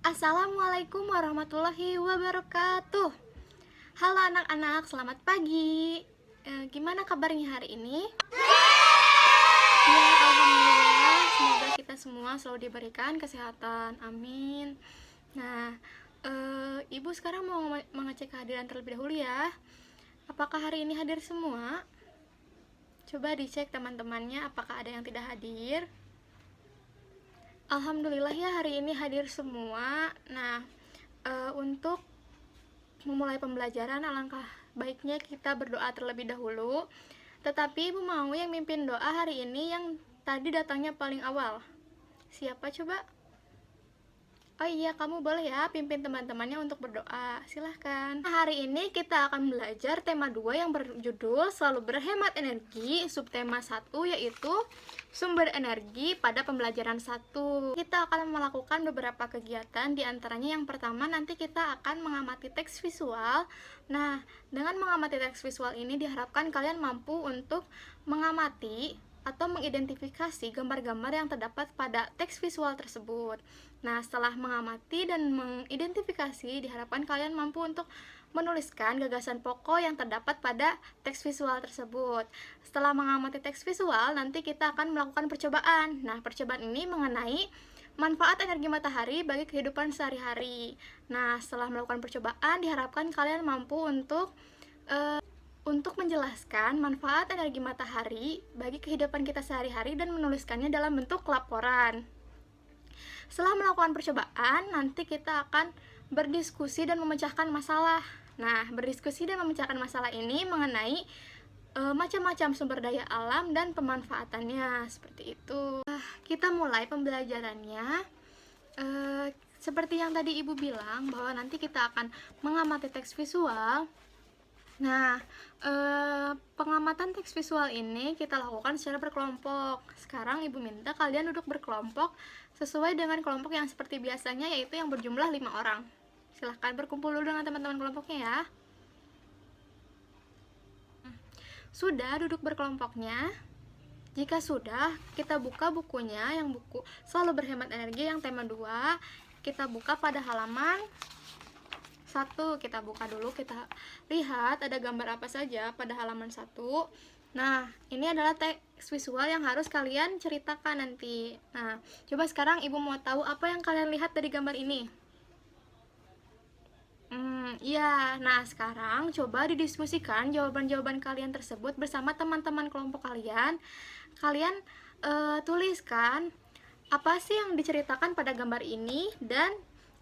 Assalamualaikum warahmatullahi wabarakatuh. Halo anak-anak, selamat pagi. Gimana kabarnya hari ini? Ya, alhamdulillah. Semoga kita semua selalu diberikan kesehatan. Amin. Nah, Ibu sekarang mau mengecek kehadiran terlebih dahulu ya. Apakah hari ini hadir semua? Coba dicek teman-temannya apakah ada yang tidak hadir. Alhamdulillah ya, hari ini hadir semua. Nah, untuk memulai pembelajaran alangkah baiknya kita berdoa terlebih dahulu. Tetapi Ibu mau yang mimpin doa hari ini yang tadi datangnya paling awal. Siapa coba? Oh iya, kamu boleh ya pimpin teman-temannya untuk berdoa. Silahkan. Nah, hari ini kita akan belajar tema 2 yang berjudul Selalu Berhemat Energi. Subtema 1 yaitu Sumber Energi pada pembelajaran 1. Kita akan melakukan beberapa kegiatan, diantaranya yang pertama nanti kita akan mengamati teks visual. Nah, dengan mengamati teks visual ini diharapkan kalian mampu untuk mengamati atau mengidentifikasi gambar-gambar yang terdapat pada teks visual tersebut. Nah, setelah mengamati dan mengidentifikasi, diharapkan kalian mampu untuk menuliskan gagasan pokok yang terdapat pada teks visual tersebut. Setelah mengamati teks visual, nanti kita akan melakukan percobaan. Nah, percobaan ini mengenai manfaat energi matahari bagi kehidupan sehari-hari. Nah, setelah melakukan percobaan, diharapkan kalian mampu untuk menjelaskan manfaat energi matahari bagi kehidupan kita sehari-hari dan menuliskannya dalam bentuk laporan. Setelah melakukan percobaan, nanti kita akan berdiskusi dan memecahkan masalah. Nah, berdiskusi dan memecahkan masalah ini mengenai macam-macam sumber daya alam dan pemanfaatannya, seperti itu. Kita mulai pembelajarannya. Seperti yang tadi Ibu bilang, bahwa nanti kita akan mengamati teks visual. Nah, pengamatan teks visual ini kita lakukan secara berkelompok. Sekarang Ibu minta kalian duduk berkelompok sesuai dengan kelompok yang seperti biasanya, yaitu yang berjumlah 5 orang. Silahkan berkumpul dulu dengan teman-teman kelompoknya ya. Sudah duduk berkelompoknya? Jika sudah, kita buka bukunya, yang buku Selalu Berhemat Energi yang tema 2. Kita buka pada halaman 1, kita buka dulu, kita lihat ada gambar apa saja pada halaman 1. Nah, ini adalah teks visual yang harus kalian ceritakan nanti. Nah, coba sekarang Ibu mau tahu apa yang kalian lihat dari gambar ini. Iya, nah sekarang coba didiskusikan jawaban-jawaban kalian tersebut bersama teman-teman kelompok kalian. Kalian tuliskan apa sih yang diceritakan pada gambar ini dan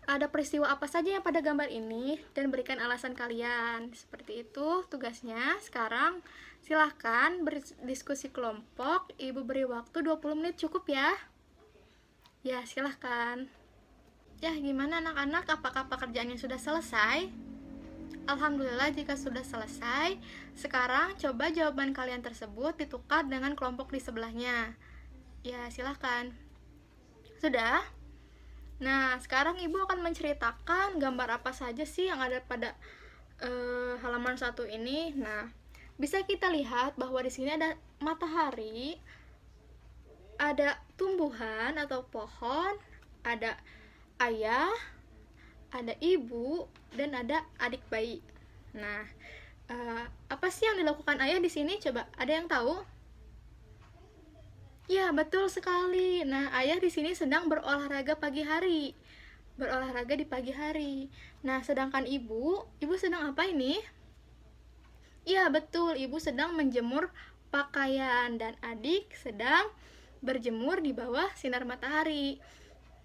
ada peristiwa apa saja yang pada gambar ini, dan berikan alasan kalian. Seperti itu tugasnya. Sekarang silahkan berdiskusi kelompok. Ibu beri waktu 20 menit cukup ya. Ya, silahkan. Ya, gimana anak-anak? Apakah pekerjaannya sudah selesai? Alhamdulillah jika sudah selesai. Sekarang coba jawaban kalian tersebut ditukar dengan kelompok di sebelahnya. Ya, silahkan. Sudah? Nah, sekarang Ibu akan menceritakan gambar apa saja sih yang ada pada halaman 1 ini. Nah, bisa kita lihat bahwa di sini ada matahari, ada tumbuhan atau pohon, ada ayah, ada ibu, dan ada adik bayi. Nah, apa sih yang dilakukan ayah di sini? Coba, ada yang tahu? Ya, betul sekali. Nah, ayah di sini sedang berolahraga pagi hari. Berolahraga di pagi hari. Nah, sedangkan ibu sedang apa ini? Ya, betul. Ibu sedang menjemur pakaian dan adik sedang berjemur di bawah sinar matahari.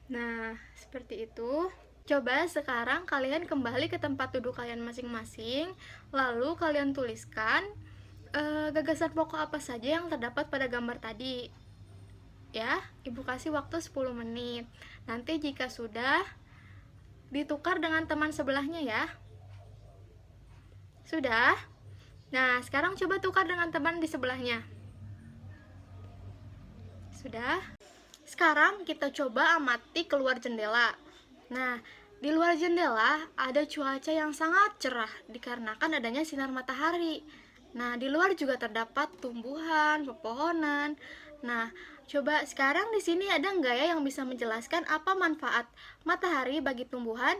Nah, seperti itu. Coba sekarang kalian kembali ke tempat duduk kalian masing-masing. Lalu kalian tuliskan gagasan pokok apa saja yang terdapat pada gambar tadi. Ya, Ibu kasih waktu 10 menit. Nanti jika sudah, ditukar dengan teman sebelahnya ya. Sudah? Nah, sekarang coba tukar dengan teman di sebelahnya. Sudah? Sekarang kita coba amati keluar jendela. Nah, di luar jendela ada cuaca yang sangat cerah dikarenakan adanya sinar matahari. Nah, di luar juga terdapat tumbuhan, pepohonan. Nah, Coba sekarang di sini ada nggak ya yang bisa menjelaskan apa manfaat matahari bagi tumbuhan?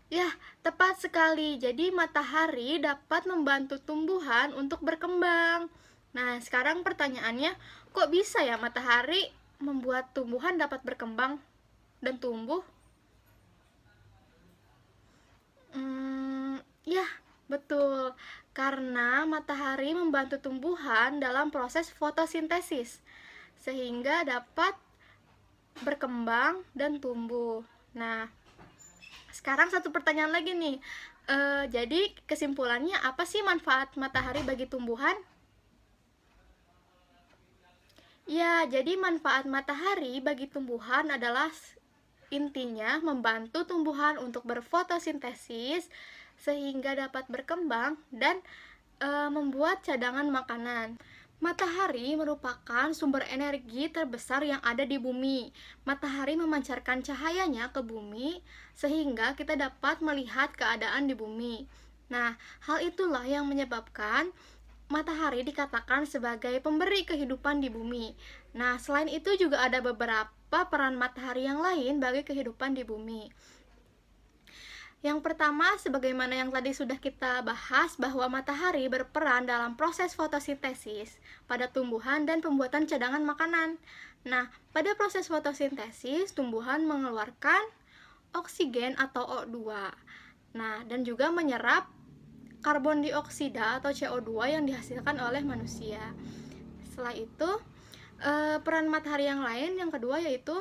Ya, tepat sekali. Jadi matahari dapat membantu tumbuhan untuk berkembang. Nah, sekarang pertanyaannya, kok bisa ya matahari membuat tumbuhan dapat berkembang dan tumbuh? Ya, betul. Karena matahari membantu tumbuhan dalam proses fotosintesis, sehingga dapat berkembang dan tumbuh. Nah, sekarang satu pertanyaan lagi nih. Jadi kesimpulannya apa sih manfaat matahari bagi tumbuhan? Ya, jadi manfaat matahari bagi tumbuhan adalah intinya membantu tumbuhan untuk berfotosintesis sehingga dapat berkembang dan membuat cadangan makanan. Matahari merupakan sumber energi terbesar yang ada di bumi. Matahari memancarkan cahayanya ke bumi sehingga kita dapat melihat keadaan di bumi. Nah, hal itulah yang menyebabkan matahari dikatakan sebagai pemberi kehidupan di bumi. Nah, selain itu juga ada beberapa peran matahari yang lain bagi kehidupan di bumi. Yang pertama, sebagaimana yang tadi sudah kita bahas, bahwa matahari berperan dalam proses fotosintesis pada tumbuhan dan pembuatan cadangan makanan. Nah, pada proses fotosintesis, tumbuhan mengeluarkan oksigen atau O2. Nah, dan juga menyerap karbon dioksida atau CO2 yang dihasilkan oleh manusia. Setelah itu, peran matahari yang lain, yang kedua yaitu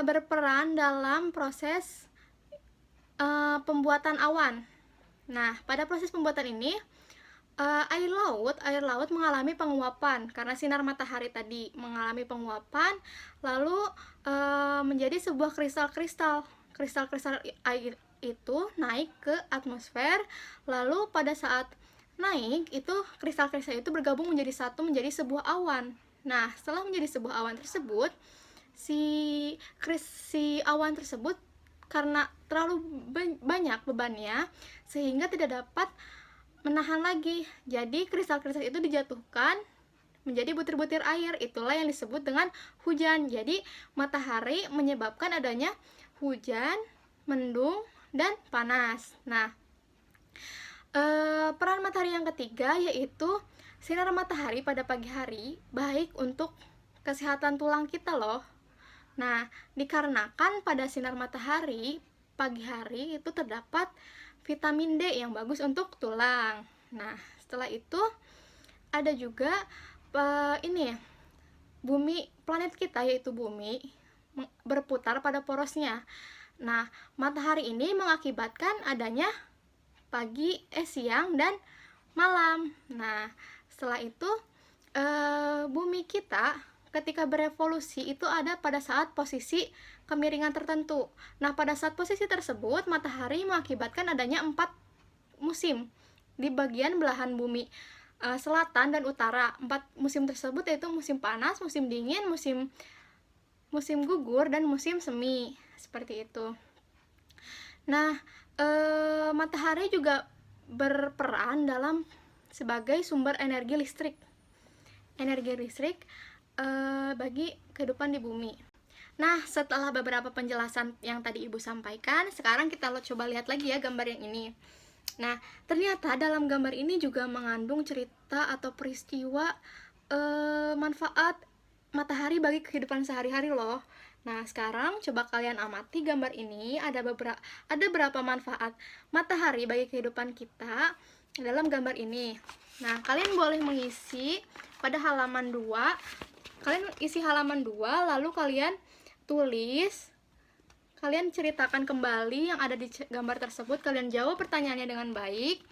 berperan dalam proses pembuatan awan. Nah, pada proses pembuatan ini air laut mengalami penguapan karena sinar matahari tadi mengalami penguapan, lalu menjadi sebuah kristal-kristal. Kristal-kristal air itu naik ke atmosfer, lalu pada saat naik itu kristal-kristal itu bergabung menjadi satu menjadi sebuah awan. Nah, setelah menjadi sebuah awan tersebut, si awan tersebut karena terlalu banyak bebannya sehingga tidak dapat menahan lagi. Jadi kristal-kristal itu dijatuhkan menjadi butir-butir air. Itulah yang disebut dengan hujan. Jadi matahari menyebabkan adanya hujan, mendung, dan panas. Nah, peran matahari yang ketiga yaitu sinar matahari pada pagi hari baik untuk kesehatan tulang kita loh. Nah, dikarenakan pada sinar matahari pagi hari itu terdapat vitamin D yang bagus untuk tulang. Nah, setelah itu ada juga bumi, planet kita yaitu bumi berputar pada porosnya. Nah, matahari ini mengakibatkan adanya siang dan malam. Nah, setelah itu bumi kita ketika berevolusi itu ada pada saat posisi kemiringan tertentu. Nah, pada saat posisi tersebut matahari mengakibatkan adanya 4 musim di bagian belahan bumi selatan dan utara. 4 musim tersebut yaitu musim panas, musim dingin, musim gugur, dan musim semi. Seperti itu. Nah, matahari juga berperan dalam sebagai sumber energi listrik. Energi listrik bagi kehidupan di bumi. Nah, setelah beberapa penjelasan yang tadi Ibu sampaikan, sekarang kita coba lihat lagi ya gambar yang ini. Nah, ternyata dalam gambar ini juga mengandung cerita atau peristiwa manfaat matahari bagi kehidupan sehari-hari loh. Nah, sekarang coba kalian amati gambar ini, ada berapa manfaat matahari bagi kehidupan kita dalam gambar ini. Nah, kalian boleh mengisi pada halaman 2. Kalian isi halaman 2, lalu kalian tulis, kalian ceritakan kembali yang ada di gambar tersebut, kalian jawab pertanyaannya dengan baik.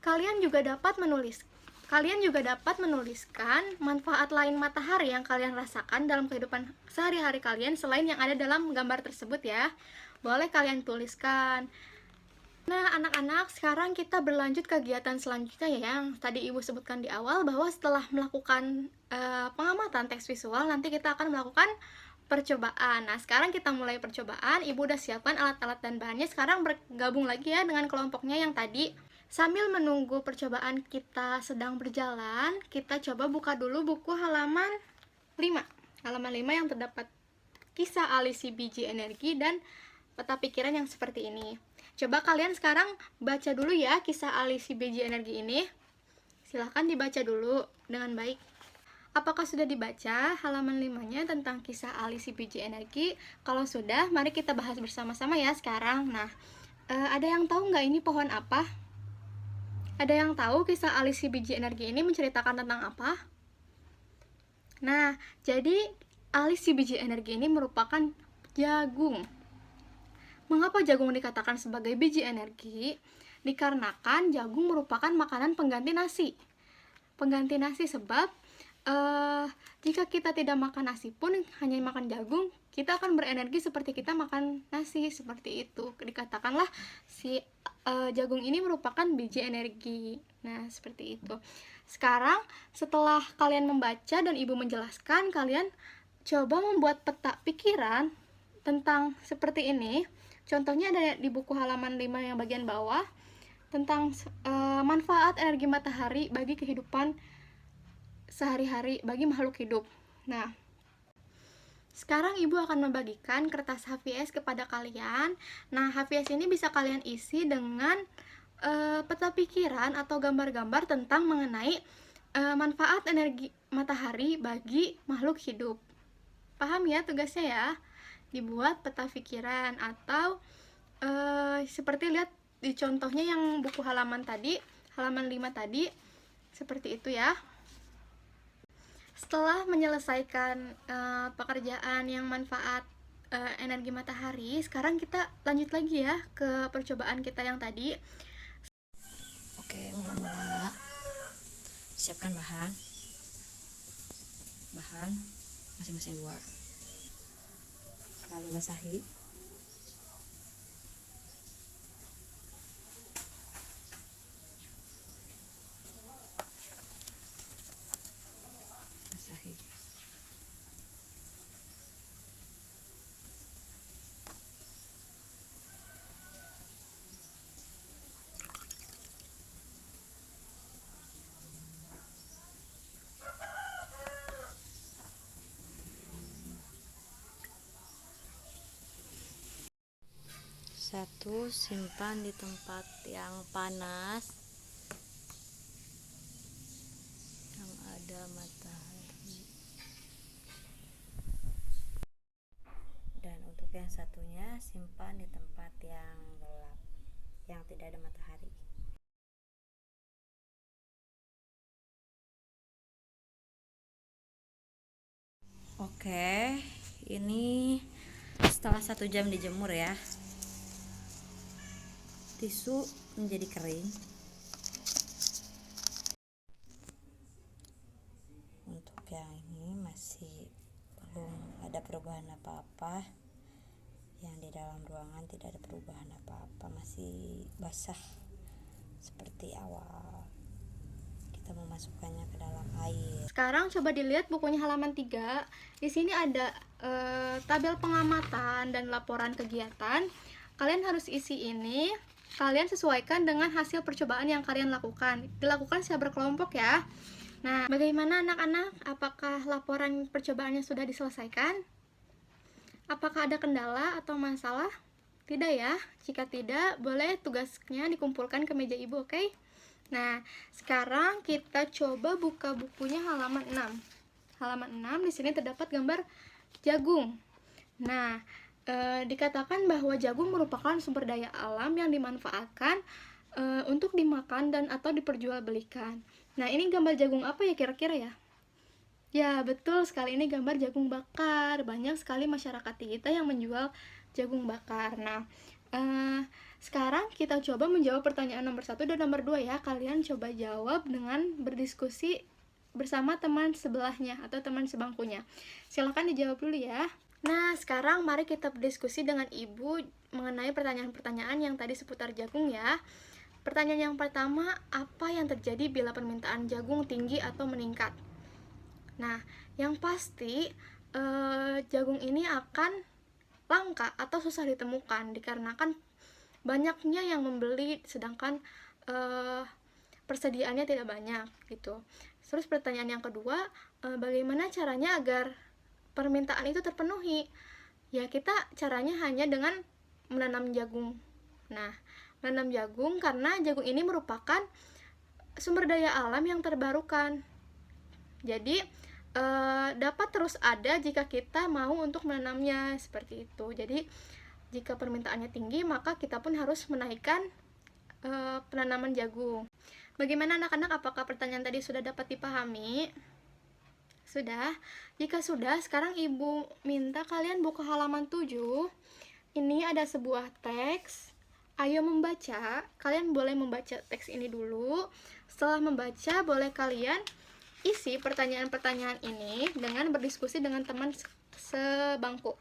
Kalian juga dapat menuliskan manfaat lain matahari yang kalian rasakan dalam kehidupan sehari-hari kalian selain yang ada dalam gambar tersebut ya. Boleh kalian tuliskan. Nah, anak-anak, sekarang kita berlanjut kegiatan selanjutnya ya, yang tadi Ibu sebutkan di awal, bahwa setelah melakukan pengamatan teks visual, nanti kita akan melakukan percobaan. Nah, sekarang kita mulai percobaan. Ibu udah siapkan alat-alat dan bahannya. Sekarang bergabung lagi ya dengan kelompoknya yang tadi. Sambil menunggu percobaan kita sedang berjalan, kita coba buka dulu buku halaman 5. Halaman 5 yang terdapat kisah alisi biji energi dan peta pikiran yang seperti ini. Coba kalian sekarang baca dulu ya kisah alisi biji energi ini. Silahkan dibaca dulu dengan baik. Apakah sudah dibaca halaman 5-nya tentang kisah alisi biji energi? Kalau sudah, mari kita bahas bersama-sama ya sekarang. Nah, ada yang tahu nggak ini pohon apa? Ada yang tahu kisah alisi biji energi ini menceritakan tentang apa? Nah, jadi alisi biji energi ini merupakan jagung. Mengapa jagung dikatakan sebagai biji energi? Dikarenakan jagung merupakan makanan pengganti nasi. Pengganti nasi sebab jika kita tidak makan nasi pun hanya makan jagung, kita akan berenergi seperti kita makan nasi, seperti itu. Dikatakanlah si jagung ini merupakan biji energi. Nah, seperti itu. Sekarang setelah kalian membaca dan ibu menjelaskan, kalian coba membuat peta pikiran tentang seperti ini. Contohnya ada di buku halaman 5 yang bagian bawah tentang manfaat energi matahari bagi kehidupan sehari-hari bagi makhluk hidup. Nah, sekarang ibu akan membagikan kertas HVS kepada kalian. Nah, HVS ini bisa kalian isi dengan peta pikiran atau gambar-gambar tentang mengenai manfaat energi matahari bagi makhluk hidup. Paham ya tugasnya ya? Dibuat peta pikiran atau seperti lihat di contohnya yang buku halaman tadi, halaman 5 tadi, seperti itu ya. Setelah menyelesaikan pekerjaan yang manfaat energi matahari, sekarang kita lanjut lagi ya ke percobaan kita yang tadi. Oke, mula-mula siapkan bahan masing-masing dua, lalu basahi. Satu, simpan di tempat yang panas yang ada matahari. Dan untuk yang satunya, simpan di tempat yang gelap, yang tidak ada matahari. Oke, ini setelah 1 jam dijemur ya. Tisu menjadi kering. Untuk yang ini masih belum ada perubahan apa-apa. Yang di dalam ruangan tidak ada perubahan apa-apa, masih basah seperti awal kita memasukkannya ke dalam air. Sekarang coba dilihat bukunya halaman 3. Di sini ada tabel pengamatan dan laporan kegiatan. Kalian harus isi ini. Kalian sesuaikan dengan hasil percobaan yang kalian lakukan. Dilakukan secara berkelompok ya. Nah, bagaimana anak-anak? Apakah laporan percobaannya sudah diselesaikan? Apakah ada kendala atau masalah? Tidak ya. Jika tidak, boleh tugasnya dikumpulkan ke meja ibu, oke? Nah, sekarang kita coba buka bukunya halaman 6. Halaman 6 di sini terdapat gambar jagung. Nah, dikatakan bahwa jagung merupakan sumber daya alam yang dimanfaatkan untuk dimakan dan atau diperjualbelikan. Nah, ini gambar jagung apa ya kira-kira ya? Ya, betul sekali, ini gambar jagung bakar. Banyak sekali masyarakat kita yang menjual jagung bakar. Nah, sekarang kita coba menjawab pertanyaan nomor 1 dan nomor 2 ya. Kalian coba jawab dengan berdiskusi bersama teman sebelahnya atau teman sebangkunya. Silahkan dijawab dulu ya. Nah, sekarang mari kita berdiskusi dengan ibu mengenai pertanyaan-pertanyaan yang tadi seputar jagung ya. Pertanyaan yang pertama, apa yang terjadi bila permintaan jagung tinggi atau meningkat? Nah, yang pasti jagung ini akan langka atau susah ditemukan dikarenakan banyaknya yang membeli, sedangkan eh, persediaannya tidak banyak gitu. Terus pertanyaan yang kedua, bagaimana caranya agar permintaan itu terpenuhi? Ya kita caranya hanya dengan menanam jagung. Nah, menanam jagung karena jagung ini merupakan sumber daya alam yang terbarukan. Jadi dapat terus ada jika kita mau untuk menanamnya, seperti itu. Jadi jika permintaannya tinggi, maka kita pun harus menaikkan penanaman jagung. Bagaimana anak-anak, apakah pertanyaan tadi sudah dapat dipahami? Sudah? Jika sudah, sekarang ibu minta kalian buka halaman 7. Ini ada sebuah teks. Ayo membaca. Kalian boleh membaca teks ini dulu. Setelah membaca, boleh kalian isi pertanyaan-pertanyaan ini dengan berdiskusi dengan teman sebangku.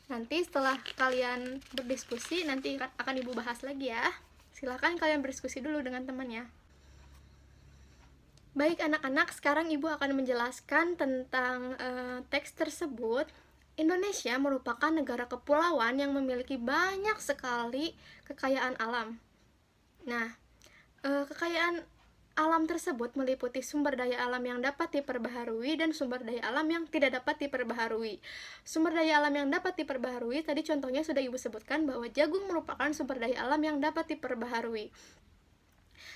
Nanti setelah kalian berdiskusi, nanti akan ibu bahas lagi ya. Silahkan kalian berdiskusi dulu dengan temannya. Baik anak-anak, sekarang ibu akan menjelaskan tentang teks tersebut. Indonesia merupakan negara kepulauan yang memiliki banyak sekali kekayaan alam. Nah, kekayaan alam tersebut meliputi sumber daya alam yang dapat diperbaharui dan sumber daya alam yang tidak dapat diperbaharui. Sumber daya alam yang dapat diperbaharui, tadi contohnya sudah ibu sebutkan bahwa jagung merupakan sumber daya alam yang dapat diperbaharui.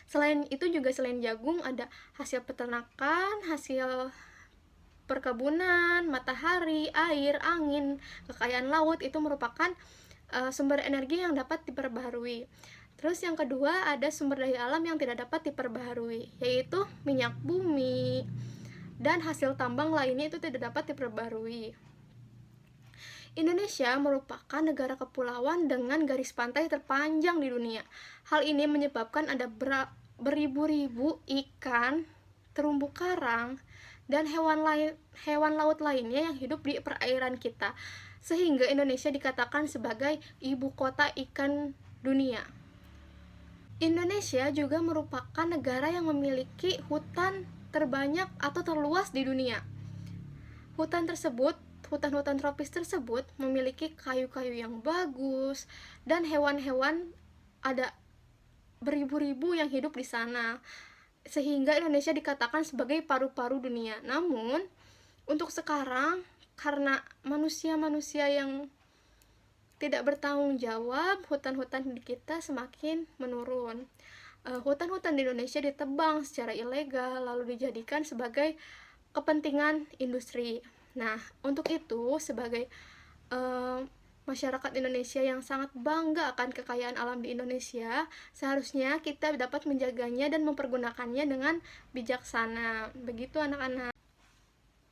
Selain itu juga, selain jagung, ada hasil peternakan, hasil perkebunan, matahari, air, angin, kekayaan laut, itu merupakan sumber energi yang dapat diperbaharui. Terus yang kedua, ada sumber daya alam yang tidak dapat diperbaharui, yaitu minyak bumi dan hasil tambang lainnya itu tidak dapat diperbaharui. Indonesia merupakan negara kepulauan dengan garis pantai terpanjang di dunia. Hal ini menyebabkan ada beribu-ribu ikan, terumbu karang, dan hewan laut lainnya yang hidup di perairan kita, sehingga Indonesia dikatakan sebagai ibu kota ikan dunia. Indonesia juga merupakan negara yang memiliki hutan terbanyak atau terluas di dunia. Hutan-hutan tropis tersebut memiliki kayu-kayu yang bagus dan hewan-hewan, ada beribu-ribu yang hidup di sana, sehingga Indonesia dikatakan sebagai paru-paru dunia. Namun, untuk sekarang, karena manusia-manusia yang tidak bertanggung jawab, hutan-hutan di kita semakin menurun. Hutan-hutan di Indonesia ditebang secara ilegal, lalu dijadikan sebagai kepentingan industri. Nah, untuk itu, sebagai masyarakat Indonesia yang sangat bangga akan kekayaan alam di Indonesia, seharusnya kita dapat menjaganya dan mempergunakannya dengan bijaksana. Begitu anak-anak.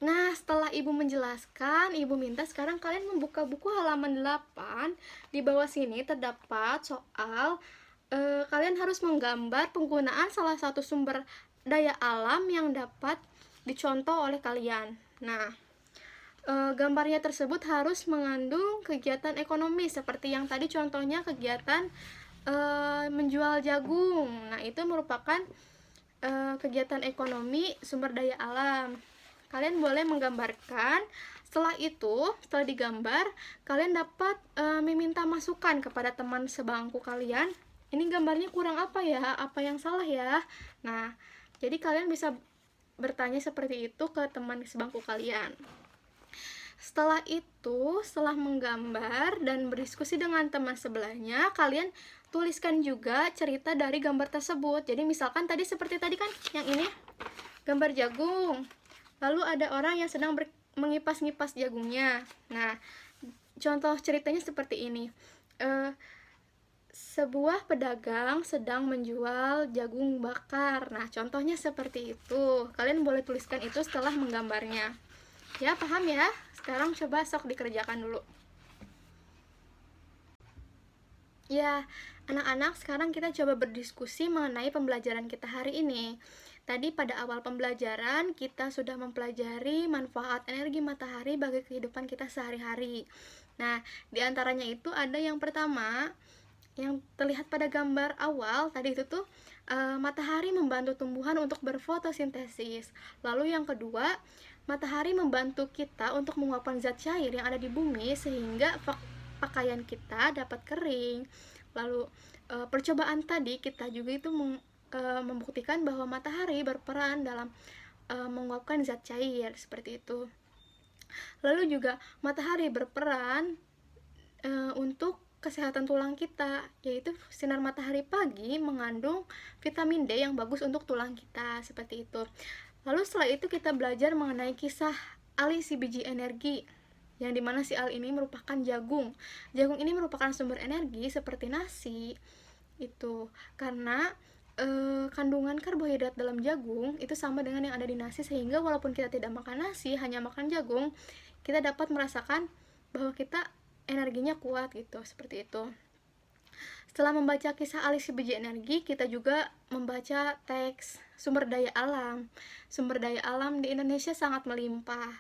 Nah, setelah ibu menjelaskan, ibu minta sekarang kalian membuka buku halaman 8. Di bawah sini terdapat soal kalian harus menggambar penggunaan salah satu sumber daya alam yang dapat dicontoh oleh kalian. Nah, gambarnya tersebut harus mengandung kegiatan ekonomi seperti yang tadi contohnya kegiatan menjual jagung. Nah, itu merupakan kegiatan ekonomi sumber daya alam. Kalian boleh menggambarkan. Setelah itu, setelah digambar, kalian dapat meminta masukan kepada teman sebangku kalian. Ini gambarnya kurang apa ya? Apa yang salah ya? Nah, jadi kalian bisa bertanya seperti itu ke teman sebangku kalian. Setelah itu, setelah menggambar dan berdiskusi dengan teman sebelahnya, kalian tuliskan juga cerita dari gambar tersebut. Jadi misalkan tadi seperti tadi kan, yang ini gambar jagung. Lalu ada orang yang sedang mengipas-ngipas jagungnya. Nah, contoh ceritanya seperti ini. Sebuah pedagang sedang menjual jagung bakar. Nah, contohnya seperti itu. Kalian boleh tuliskan itu setelah menggambarnya. Ya, paham ya? Sekarang coba sok dikerjakan dulu. Ya, anak-anak, sekarang kita coba berdiskusi mengenai pembelajaran kita hari ini. Tadi pada awal pembelajaran kita sudah mempelajari manfaat energi matahari bagi kehidupan kita sehari-hari. Nah, diantaranya itu ada yang pertama, yang terlihat pada gambar awal tadi itu tuh matahari membantu tumbuhan untuk berfotosintesis. Lalu yang kedua, matahari membantu kita untuk menguapkan zat cair yang ada di bumi sehingga pakaian kita dapat kering. Lalu percobaan tadi kita juga itu membuktikan bahwa matahari berperan dalam menguapkan zat cair seperti itu. Lalu juga matahari berperan untuk kesehatan tulang kita, yaitu sinar matahari pagi mengandung vitamin D yang bagus untuk tulang kita, seperti itu. Lalu setelah itu kita belajar mengenai kisah Ali si biji energi, yang dimana si Ali ini merupakan jagung. Jagung ini merupakan sumber energi seperti nasi, itu karena kandungan karbohidrat dalam jagung itu sama dengan yang ada di nasi, sehingga walaupun kita tidak makan nasi, hanya makan jagung, kita dapat merasakan bahwa kita energinya kuat gitu, seperti itu. Setelah membaca kisah Ali si biji energi, kita juga membaca teks sumber daya alam. Sumber daya alam di Indonesia sangat melimpah.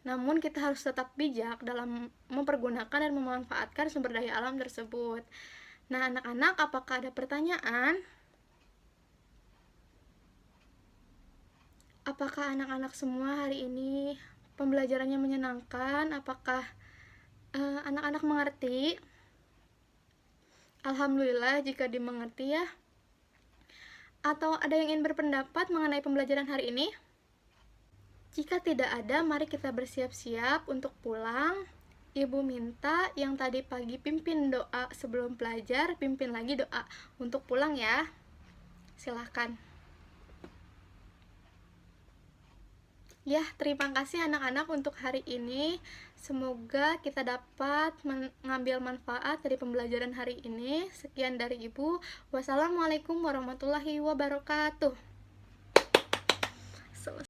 Namun kita harus tetap bijak dalam mempergunakan dan memanfaatkan sumber daya alam tersebut. Nah, anak-anak, apakah ada pertanyaan? Apakah anak-anak semua hari ini pembelajarannya menyenangkan? Apakah anak-anak mengerti? Alhamdulillah jika dimengerti ya. Atau ada yang ingin berpendapat mengenai pembelajaran hari ini? Jika tidak ada, mari kita bersiap-siap untuk pulang. Ibu minta yang tadi pagi pimpin doa sebelum belajar, pimpin lagi doa untuk pulang ya. Silahkan. Ya, terima kasih anak-anak untuk hari ini. Semoga kita dapat mengambil manfaat dari pembelajaran hari ini. Sekian dari Ibu. Wassalamualaikum warahmatullahi wabarakatuh.